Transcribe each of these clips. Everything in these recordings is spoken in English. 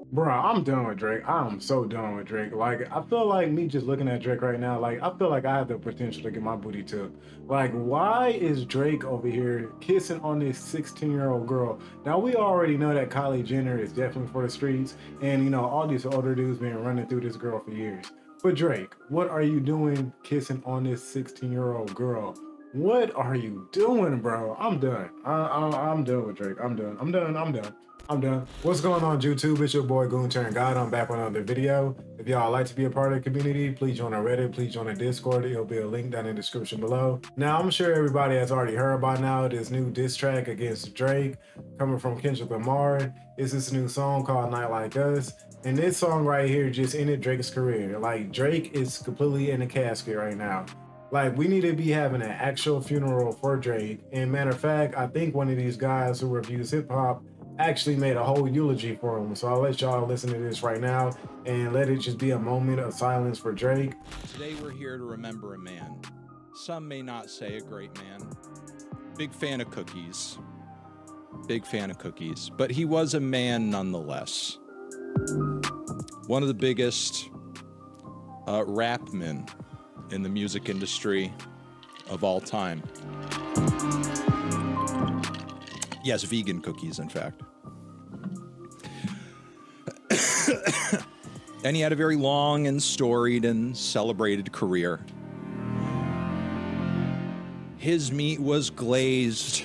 Bro, I'm done with Drake. I'm so done with Drake. Like, I feel like me just looking at Drake right now, like, I feel like I have the potential to get my booty took. Like, why is Drake over here kissing on this 16-year-old girl? Now, we already know that Kylie Jenner is definitely for the streets, and, all these older dudes been running through this girl for years. But Drake, what are you doing kissing on this 16-year-old girl? What are you doing, bro? I'm done. I'm done with Drake. I'm done. I'm done. I'm done. I'm done. What's going on, YouTube? It's your boy Goon Turn God. I'm back with another video. If y'all like to be a part of the community, please join our Reddit, please join our Discord. It'll be a link down in the description below. Now, I'm sure everybody has already heard by now this new diss track against Drake coming from Kendrick Lamar. It's this new song called Night Like Us. And this song right here just ended Drake's career. Like, Drake is completely in a casket right now. Like, we need to be having an actual funeral for Drake. And matter of fact, I think one of these guys who reviews hip hop actually made a whole eulogy for him. So I'll let y'all listen to this right now and let it just be a moment of silence for Drake. Today we're here to remember a man. Some may not say a great man. Big fan of cookies. Big fan of cookies. But he was a man nonetheless. One of the biggest rap men in the music industry of all time. Yes, vegan cookies, in fact. And he had a very long and storied and celebrated career. His meat was glazed,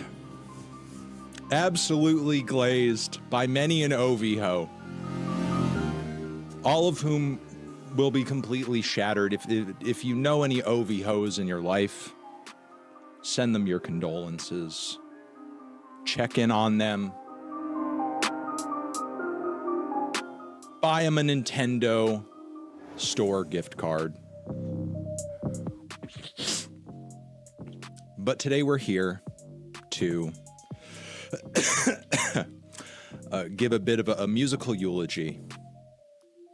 absolutely glazed, by many an Ovi-ho, all of whom will be completely shattered. If you know any Ovi-hos in your life, send them your condolences. Check in on them. Buy them a Nintendo store gift card. But today we're here to give a bit of a musical eulogy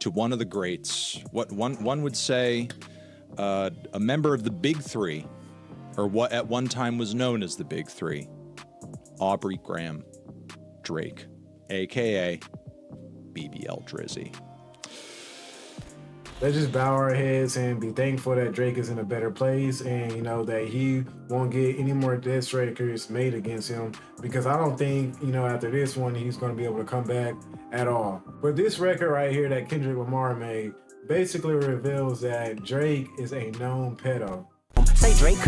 to one of the greats. What one would say, a member of the Big Three, or what at one time was known as the Big Three. Aubrey Graham Drake, aka BBL Drizzy. Let's just bow our heads and be thankful that Drake is in a better place, and that he won't get any more diss records made against him, because I don't think after this one he's going to be able to come back at all. But this record right here that Kendrick Lamar made basically reveals that Drake is a known pedo. Say Drake,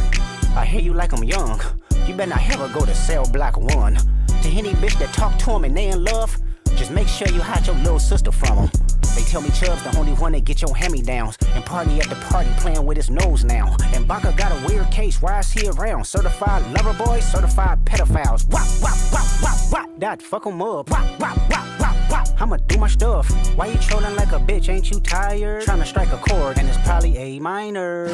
I hear you like I'm young. You better not ever go to cell block 1. To any bitch that talk to him and they in love, just make sure you hide your little sister from him. They tell me Chubb's the only one that get your hand-me-downs, and party at the party playing with his nose now. And Baca got a weird case, why is he around? Certified lover boys, certified pedophiles. Wop, wop, wop, wop, wop, that fuck him up. Wop, wop, wop, wop, wop, I'ma do my stuff. Why you trolling like a bitch, ain't you tired? Trying to strike a chord, and it's probably A minor.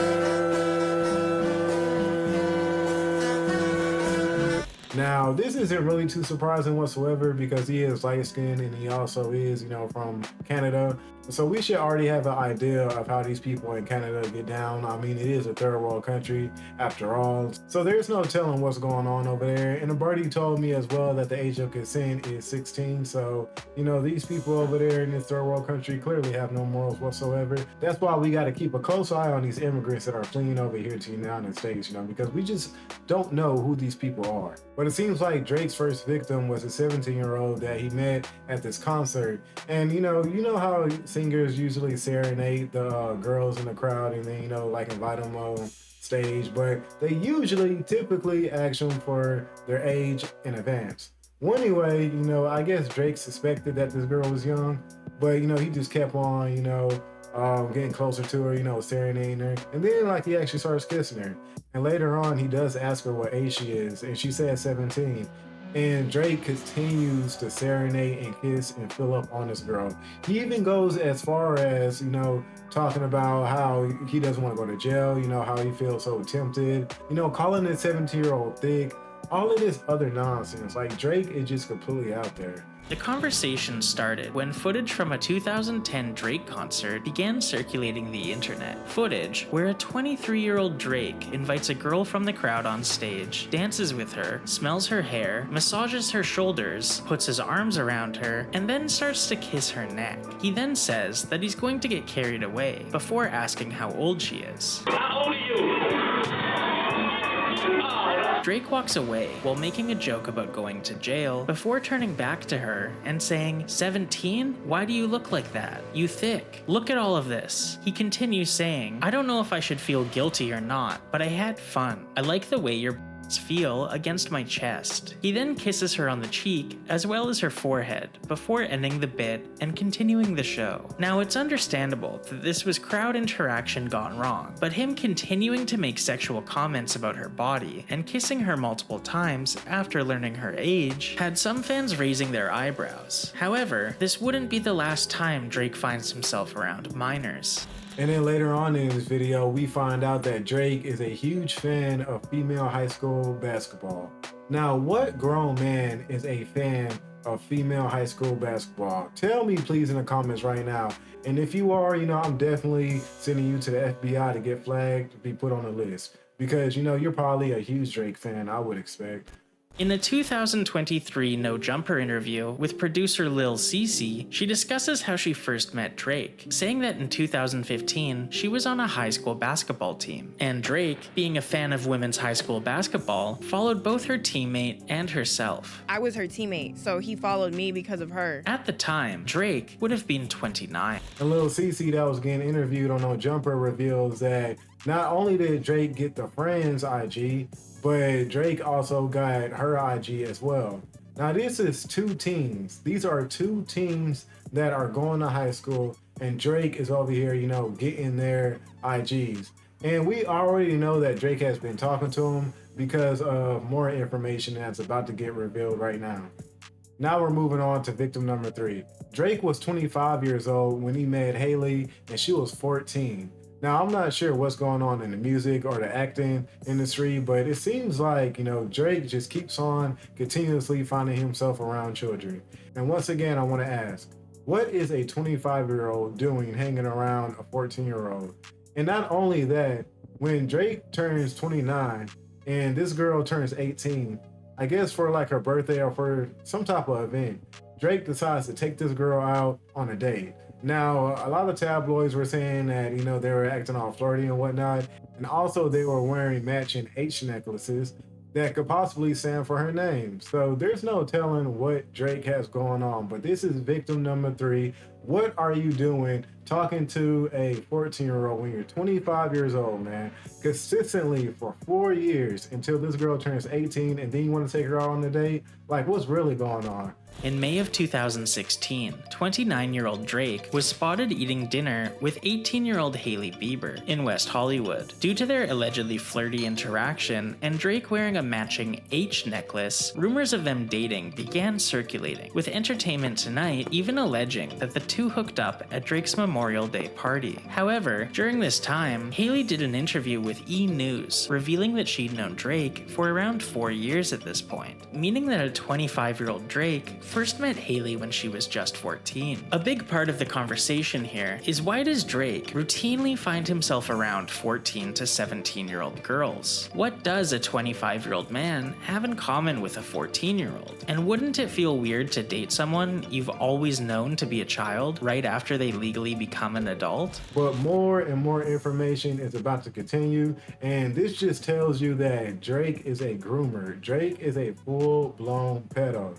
Now, this isn't really too surprising whatsoever, because he is light-skinned and he also is, from Canada. So we should already have an idea of how these people in Canada get down. I mean, it is a third world country after all. So there's no telling what's going on over there. And the birdie told me as well that the age of consent is 16. So, these people over there in this third world country clearly have no morals whatsoever. That's why we got to keep a close eye on these immigrants that are fleeing over here to the United States, because we just don't know who these people are. But it seems like Drake's first victim was a 17-year-old that he met at this concert. And you know how singers usually serenade the girls in the crowd and then invite them on stage, but they typically ask them for their age in advance. Well, anyway, I guess Drake suspected that this girl was young, but he just kept on getting closer to her, serenading her, and then he actually starts kissing her. And later on he does ask her what age she is, and she said 17. And Drake continues to serenade and kiss and fill up on this girl. He even goes as far as, talking about how he doesn't want to go to jail, how he feels so tempted, calling this 17-year-old thick, all of this other nonsense. Like Drake is just completely out there. The conversation started when footage from a 2010 Drake concert began circulating the internet. Footage where a 23-year-old Drake invites a girl from the crowd on stage, dances with her, smells her hair, massages her shoulders, puts his arms around her, and then starts to kiss her neck. He then says that he's going to get carried away before asking how old she is. How old are you? Drake walks away while making a joke about going to jail before turning back to her and saying, 17? Why do you look like that? You thick. Look at all of this. He continues saying, I don't know if I should feel guilty or not, but I had fun. I like the way your feel against my chest. He then kisses her on the cheek as well as her forehead before ending the bit and continuing the show. Now it's understandable that this was crowd interaction gone wrong, but him continuing to make sexual comments about her body and kissing her multiple times after learning her age had some fans raising their eyebrows. However, this wouldn't be the last time Drake finds himself around minors. And then later on in this video, we find out that Drake is a huge fan of female high school basketball. Now, what grown man is a fan of female high school basketball? Tell me please in the comments right now. And if you are, I'm definitely sending you to the FBI to get flagged, to be put on the list. Because, you're probably a huge Drake fan, I would expect. In a 2023 No Jumper interview with producer Lil Cece, she discusses how she first met Drake, saying that in 2015 she was on a high school basketball team, and Drake, being a fan of women's high school basketball, followed both her teammate and herself. I was her teammate, so he followed me because of her. At the time, Drake would have been 29. And Lil Cece that was getting interviewed on No Jumper reveals that not only did Drake get the friend's IG, but Drake also got her IG as well. Now this is two teams. These are two teams that are going to high school, and Drake is over here, getting their IGs. And we already know that Drake has been talking to him because of more information that's about to get revealed right now. Now we're moving on to victim number 3. Drake was 25 years old when he met Hailey, and she was 14. Now, I'm not sure what's going on in the music or the acting industry, but it seems like, Drake just keeps on continuously finding himself around children. And once again, I want to ask, what is a 25-year-old doing hanging around a 14-year-old? And not only that, when Drake turns 29 and this girl turns 18, I guess for like her birthday or for some type of event, Drake decides to take this girl out on a date. Now, a lot of tabloids were saying that, they were acting all flirty and whatnot. And also they were wearing matching H necklaces that could possibly stand for her name. So there's no telling what Drake has going on. But this is victim number 3. What are you doing talking to a 14-year-old when you're 25 years old, man? Consistently for 4 years until this girl turns 18 and then you want to take her out on a date? Like, what's really going on? In May of 2016, 29-year-old Drake was spotted eating dinner with 18-year-old Hailey Bieber in West Hollywood. Due to their allegedly flirty interaction and Drake wearing a matching H necklace, rumors of them dating began circulating, with Entertainment Tonight even alleging that the two hooked up at Drake's Memorial Day party. However, during this time, Hailey did an interview with E! News, revealing that she'd known Drake for around 4 years at this point, meaning that a 25-year-old Drake first met Hailey when she was just 14. A big part of the conversation here is, why does Drake routinely find himself around 14 to 17-year-old girls? What does a 25-year-old man have in common with a 14-year-old? And wouldn't it feel weird to date someone you've always known to be a child right after they legally become an adult? But more and more information is about to continue, and this just tells you that Drake is a groomer. Drake is a full-blown pedo.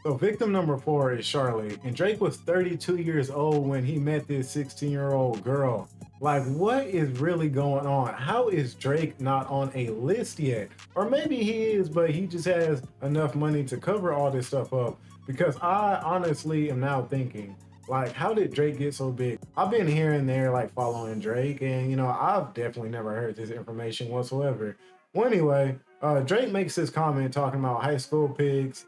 So victim number 4 is Charlotte, and Drake was 32 years old when he met this 16-year-old girl. Like, what is really going on? How is Drake not on a list yet? Or maybe he is, but he just has enough money to cover all this stuff up. Because I honestly am now thinking, like, how did Drake get so big? I've been here and there, like, following Drake, and, I've definitely never heard this information whatsoever. Well, anyway, Drake makes this comment talking about high school pigs,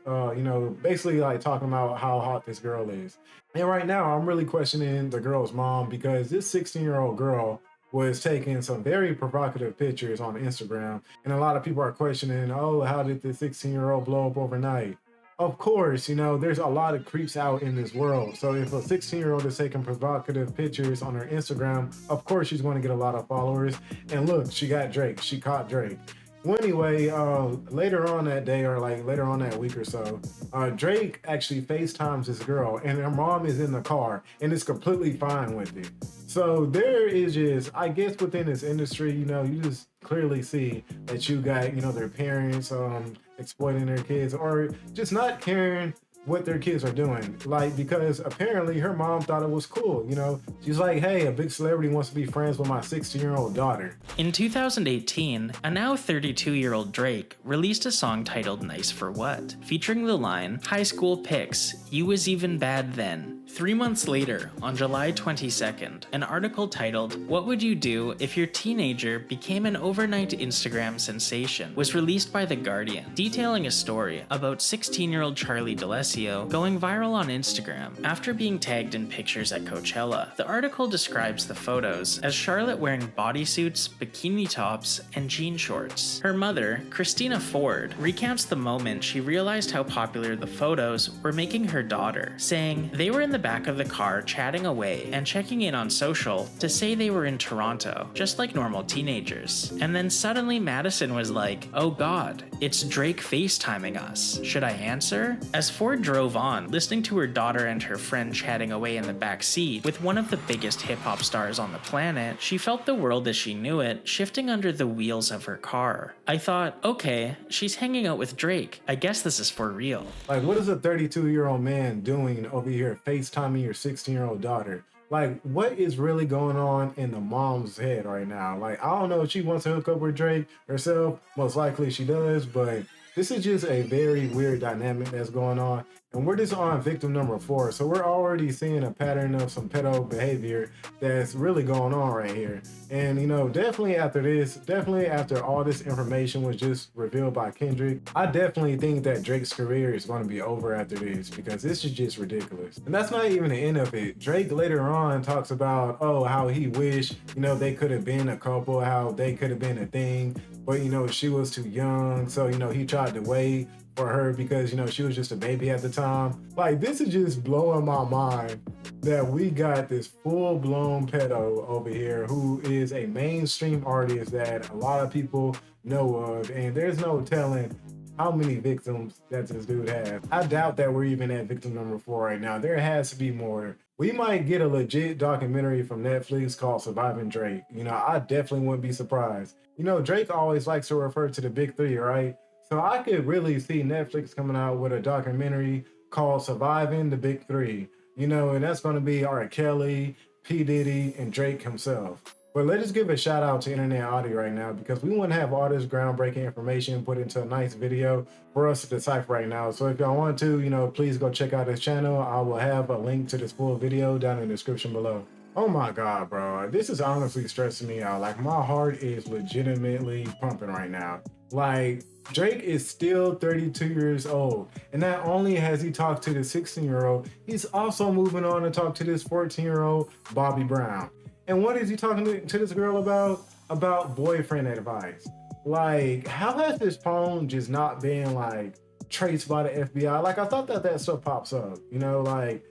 basically like talking about how hot this girl is. And right now I'm really questioning the girl's mom, because this 16-year-old girl was taking some very provocative pictures on Instagram. And a lot of people are questioning, oh, how did the 16-year-old blow up overnight? Of course, you know, there's a lot of creeps out in this world. So if a 16-year-old is taking provocative pictures on her Instagram, of course she's going to get a lot of followers. And look, she got Drake. She caught Drake. Well, anyway, later on that day, or like later on that week or so, Drake actually FaceTimes this girl, and her mom is in the car and is completely fine with it. So there is just, I guess within this industry, you know, you just clearly see that you got, you know, their parents exploiting their kids, or just not caring what their kids are doing. Like, because apparently her mom thought it was cool, you know? She's like, hey, a big celebrity wants to be friends with my 16-year-old daughter. In 2018, a now 32-year-old Drake released a song titled Nice for What, featuring the line, high school pics, you was even bad then. 3 months later, on July 22nd, an article titled, What Would You Do If Your Teenager Became an Overnight Instagram Sensation was released by The Guardian, detailing a story about 16-year-old Charlie D'Alessio going viral on Instagram after being tagged in pictures at Coachella. The article describes the photos as Charlotte wearing bodysuits, bikini tops, and jean shorts. Her mother, Christina Ford, recounts the moment she realized how popular the photos were making her daughter, saying, they were in the back of the car chatting away and checking in on social to say they were in Toronto, just like normal teenagers. And then suddenly Madison was like, oh god, it's Drake FaceTiming us. Should I answer? As Ford drove on, listening to her daughter and her friend chatting away in the back seat with one of the biggest hip-hop stars on the planet, she felt the world as she knew it shifting under the wheels of her car. I thought, okay, she's hanging out with Drake. I guess this is for real. Like, what is a 32-year-old man doing over here FaceTiming your 16-year-old daughter? Like, what is really going on in the mom's head right now? Like, I don't know if she wants to hook up with Drake herself. Most likely she does, but this is just a very weird dynamic that's going on. And we're just on victim number 4. So we're already seeing a pattern of some pedo behavior that's really going on right here. And, you know, definitely after all this information was just revealed by Kendrick, I definitely think that Drake's career is going to be over after this, because this is just ridiculous. And that's not even the end of it. Drake later on talks about, oh, how he wished, you know, they could have been a couple, how they could have been a thing, but, you know, she was too young. So, you know, he tried to wait for her because, you know, she was just a baby at the time. Like, this is just blowing my mind that we got this full-blown pedo over here who is a mainstream artist that a lot of people know of, and there's no telling how many victims that this dude has. I doubt that we're even at victim number 4 right now. There has to be more. We might get a legit documentary from Netflix called Surviving Drake. You know, I definitely wouldn't be surprised. You know, Drake always likes to refer to the big 3, right? So I could really see Netflix coming out with a documentary called Surviving the Big 3, you know, and that's going to be R. Kelly, P. Diddy, and Drake himself. But let's just give a shout out to Internet Oddities right now, because we wouldn't have all this groundbreaking information put into a nice video for us to decipher right now. So if y'all want to, you know, please go check out his channel. I will have a link to this full video down in the description below. Oh my God, bro. This is honestly stressing me out. Like, my heart is legitimately pumping right now. Like, Drake is still 32 years old. And not only has he talked to the 16-year-old, he's also moving on to talk to this 14-year-old Bobby Brown. And what is he talking to this girl about? About boyfriend advice. Like, how has this phone just not been, like, traced by the FBI? Like, I thought that stuff pops up, you know, like,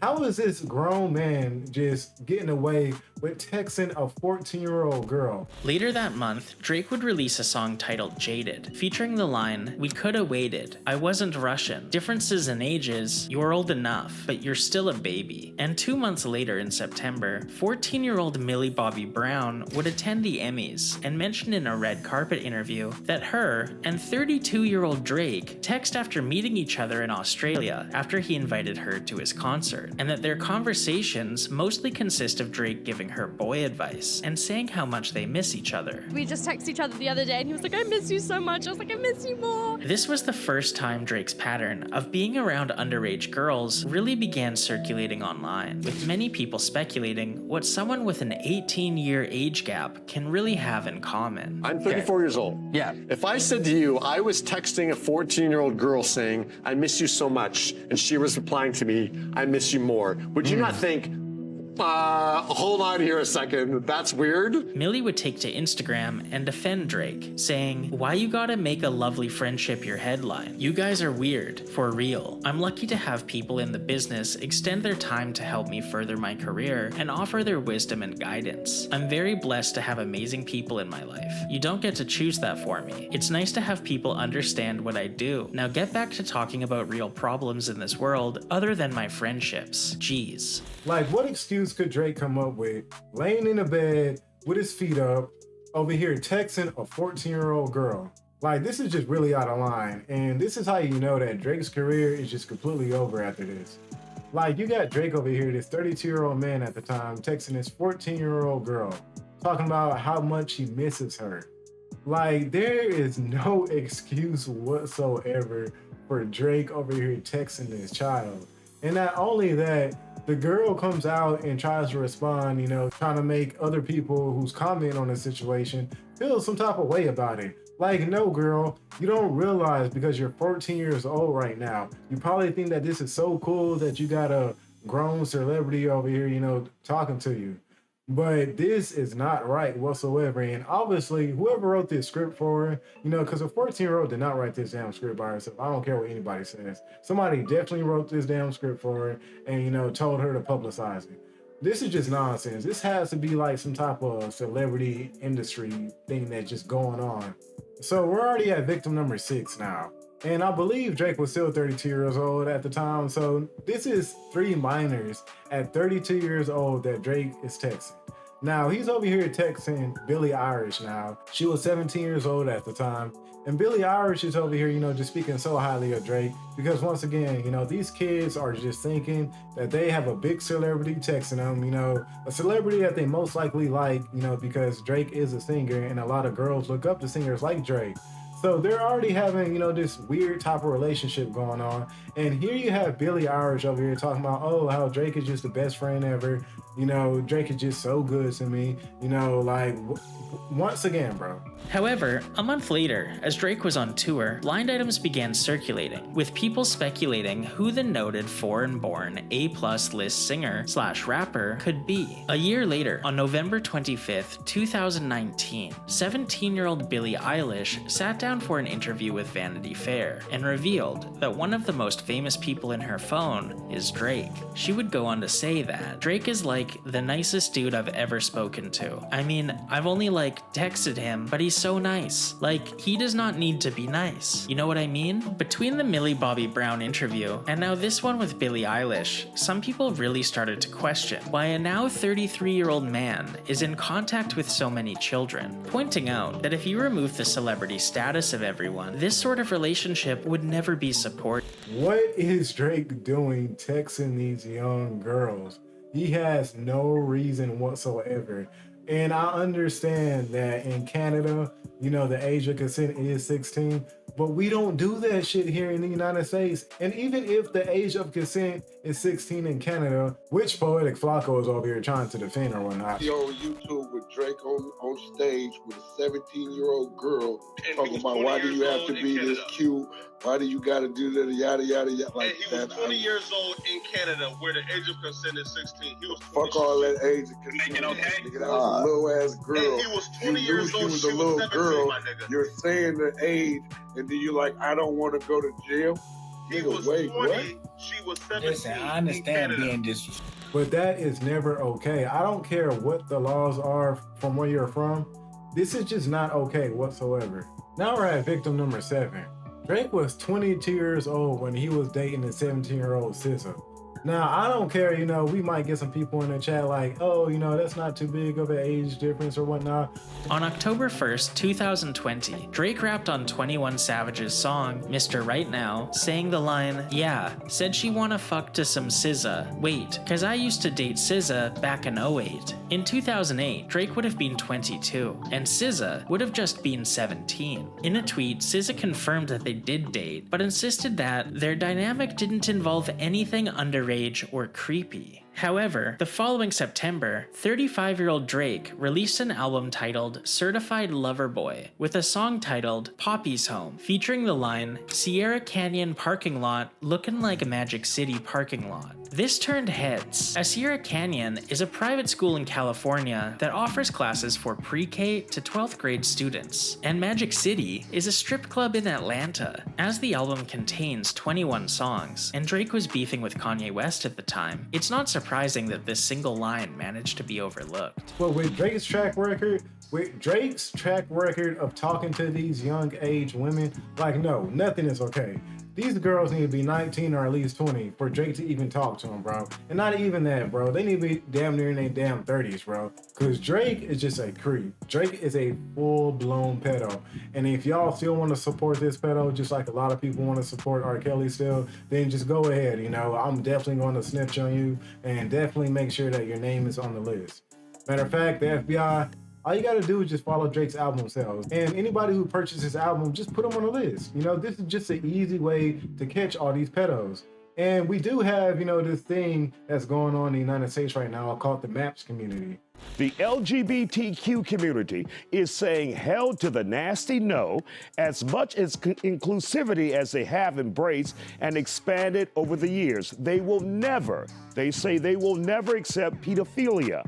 how is this grown man just getting away with texting a 14-year-old girl? Later that month, Drake would release a song titled Jaded, featuring the line, we coulda waited, I wasn't Russian, differences in ages, you're old enough, but you're still a baby. And 2 months later in September, 14-year-old Millie Bobby Brown would attend the Emmys and mentioned in a red carpet interview that her and 32-year-old Drake text after meeting each other in Australia after he invited her to his concert, and that their conversations mostly consist of Drake giving her boy advice and saying how much they miss each other. We just texted each other the other day and he was like, I miss you so much. I was like, I miss you more. This was the first time Drake's pattern of being around underage girls really began circulating online, with many people speculating what someone with an 18-year age gap can really have in common. I'm 34 years old. Yeah. If I said to you, I was texting a 14-year-old girl saying, I miss you so much, and she was replying to me, I miss you more, would you not think, Hold on here a second. That's weird. Millie would take to Instagram and defend Drake, saying, "Why you gotta make a lovely friendship your headline? You guys are weird, for real. I'm lucky to have people in the business extend their time to help me further my career and offer their wisdom and guidance. I'm very blessed to have amazing people in my life. You don't get to choose that for me. It's nice to have people understand what I do. Now get back to talking about real problems in this world other than my friendships. Jeez." Like, what excuse could Drake come up with, laying in a bed with his feet up, over here texting a 14-year-old girl? Like, this is just really out of line, and this is how you know that Drake's career is just completely over after this. Like, you got Drake over here, this 32-year-old man at the time, texting this 14-year-old girl, talking about how much he misses her. Like, there is no excuse whatsoever for Drake over here texting this child. And not only that, the girl comes out and tries to respond, trying to make other people who's comment on the situation feel some type of way about it. Like, no, girl, you don't realize because you're 14 years old right now, you probably think that this is so cool that you got a grown celebrity over here, talking to you. But this is not right whatsoever. And obviously, whoever wrote this script for her, because a 14-year-old did not write this damn script by herself. I don't care what anybody says. Somebody definitely wrote this damn script for her and, told her to publicize it. This is just nonsense. This has to be like some type of celebrity industry thing that's just going on. So we're already at victim number 6 now. And I believe Drake was still 32 years old at the time. So this is 3 minors at 32 years old that Drake is texting. Now, he's over here texting Billie Eilish now. She was 17 years old at the time. And Billie Eilish is over here, just speaking so highly of Drake. Because once again, these kids are just thinking that they have a big celebrity texting them, a celebrity that they most likely like, because Drake is a singer and a lot of girls look up to singers like Drake. So they're already having, this weird type of relationship going on. And here you have Billie Eilish over here talking about, oh, how Drake is just the best friend ever. Drake is just so good to me. Once again, bro. However, a month later, as Drake was on tour, blind items began circulating, with people speculating who the noted foreign-born A+ list singer/rapper could be. A year later, on November 25th, 2019, 17-year-old Billie Eilish sat down for an interview with Vanity Fair and revealed that one of the most famous people in her phone is Drake. She would go on to say that Drake is like the nicest dude I've ever spoken to. I mean, I've only texted him, but he's so nice. He does not need to be nice. You know what I mean? Between the Millie Bobby Brown interview and now this one with Billie Eilish, some people really started to question why a now 33-year-old man is in contact with so many children, pointing out that if you remove the celebrity status of everyone, this sort of relationship would never be supported. What is Drake doing texting these young girls? He has no reason whatsoever. And I understand that in Canada, the age of consent is 16, but we don't do that shit here in the United States. And even if the age of consent is 16 in Canada, which Poetic Flacco is over here trying to defend or whatnot. On YouTube with Drake on stage with a 17-year-old girl talking about why do you have to be this cute? Why do you gotta do that? Yada yada yada. Like he was 20 years old in Canada, where the age of consent is 16. He was fuck all that age of consent. Nigga, okay? Nigga, that was a little ass girl. And he was 20 years old. She was a little 17, girl. My nigga. You're saying the age, and then you're like, I don't want to go to jail. He was 20. What? She was 17. Listen, I understand being disrespectful, but that is never okay. I don't care what the laws are from where you're from. This is just not okay whatsoever. Now we're at victim number 7. Drake was 22 years old when he was dating a 17-year-old SZA. Now, I don't care, we might get some people in the chat like, oh, that's not too big of an age difference or whatnot. On October 1st, 2020, Drake rapped on 21 Savage's song, Mr. Right Now, saying the line, "Yeah, said she wanna fuck to some SZA. Wait, cause I used to date SZA back in 08. In 2008, Drake would have been 22, and SZA would have just been 17. In a tweet, SZA confirmed that they did date, but insisted that their dynamic didn't involve anything underage or creepy. However, the following September, 35-year-old Drake released an album titled Certified Lover Boy with a song titled Poppy's Home, featuring the line, "Sierra Canyon parking lot looking like a Magic City parking lot." This turned heads, as Sierra Canyon is a private school in California that offers classes for pre-K to 12th grade students, and Magic City is a strip club in Atlanta. As the album contains 21 songs, and Drake was beefing with Kanye West at the time, it's not surprising that this single line managed to be overlooked. But with Drake's track record of talking to these young age women, like, no, nothing is okay. These girls need to be 19 or at least 20 for Drake to even talk to them, bro. And not even that, bro. They need to be damn near in their damn 30s, bro. Because Drake is just a creep. Drake is a full-blown pedo. And if y'all still want to support this pedo, just like a lot of people want to support R. Kelly still, then just go ahead, you know. I'm definitely going to snitch on you and definitely make sure that your name is on the list. Matter of fact, the FBI, all you gotta do is just follow Drake's album sales. And anybody who purchases his album, just put them on the list. You know, this is just an easy way to catch all these pedos. And we do have, you know, this thing that's going on in the United States right now called the MAPS community. The LGBTQ community is saying hell to the nasty no, as much as inclusivity as they have embraced and expanded over the years. They say they will never accept pedophilia.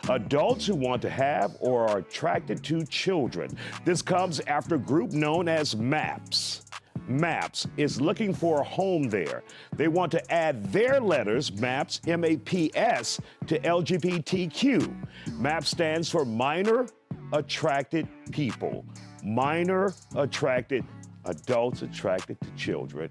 Adults who want to have or are attracted to children. This comes after a group known as MAPS. MAPS is looking for a home there. They want to add their letters, MAPS, M-A-P-S, to LGBTQ. MAPS stands for Minor Attracted People. Minor Attracted, adults attracted to children.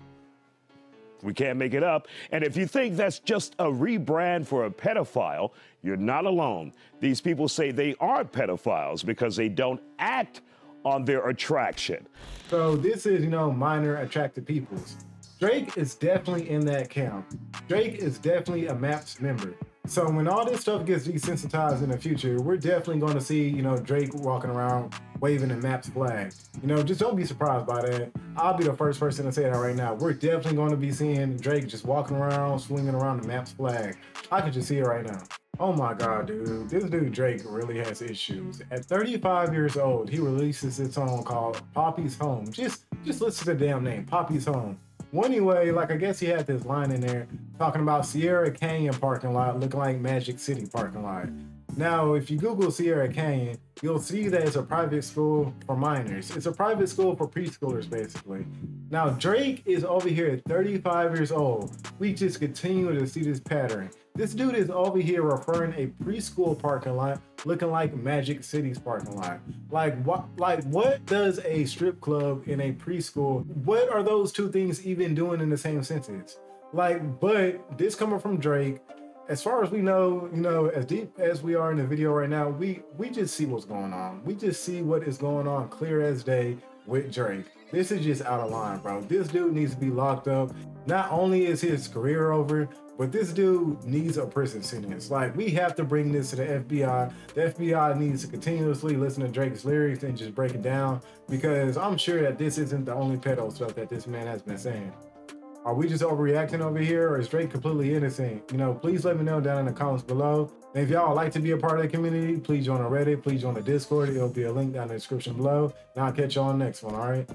We can't make it up. And if you think that's just a rebrand for a pedophile, you're not alone. These people say they aren't pedophiles because they don't act on their attraction. So this is, you know, minor attracted peoples. Drake is definitely in that camp. Drake is definitely a MAPS member. So when all this stuff gets desensitized in the future, we're definitely going to see, you know, Drake walking around waving a MAPS flag. You know, just don't be surprised by that. I'll be the first person to say that right now. We're definitely going to be seeing Drake just walking around, swinging around the MAPS flag. I can just see it right now. Oh my God, dude. This dude Drake really has issues. At 35 years old, he releases a song called Poppy's Home. Just listen to the damn name, Poppy's Home. Well, anyway, like, I guess he had this line in there talking about Sierra Canyon parking lot looking like Magic City parking lot. Now, if you Google Sierra Canyon, you'll see that it's a private school for minors. It's a private school for preschoolers, basically. Now, Drake is over here at 35 years old. We just continue to see this pattern. This dude is over here referring a preschool parking lot looking like Magic City's parking lot. Like what does a strip club in a preschool, what are those two things even doing in the same sentence? Like, but this coming from Drake, as far as we know, you know, as deep as we are in the video right now, we just see what's going on. We just see what is going on clear as day with Drake. This is just out of line, bro. This dude needs to be locked up. Not only is his career over, but this dude needs a prison sentence. Like, we have to bring this to the FBI. The FBI needs to continuously listen to Drake's lyrics and just break it down, because I'm sure that this isn't the only pedo stuff that this man has been saying. Are we just overreacting over here, or is Drake completely innocent? You know, please let me know down in the comments below. And if y'all would like to be a part of the community, please join the Reddit, please join the Discord. It'll be a link down in the description below. And I'll catch y'all on the next one, all right?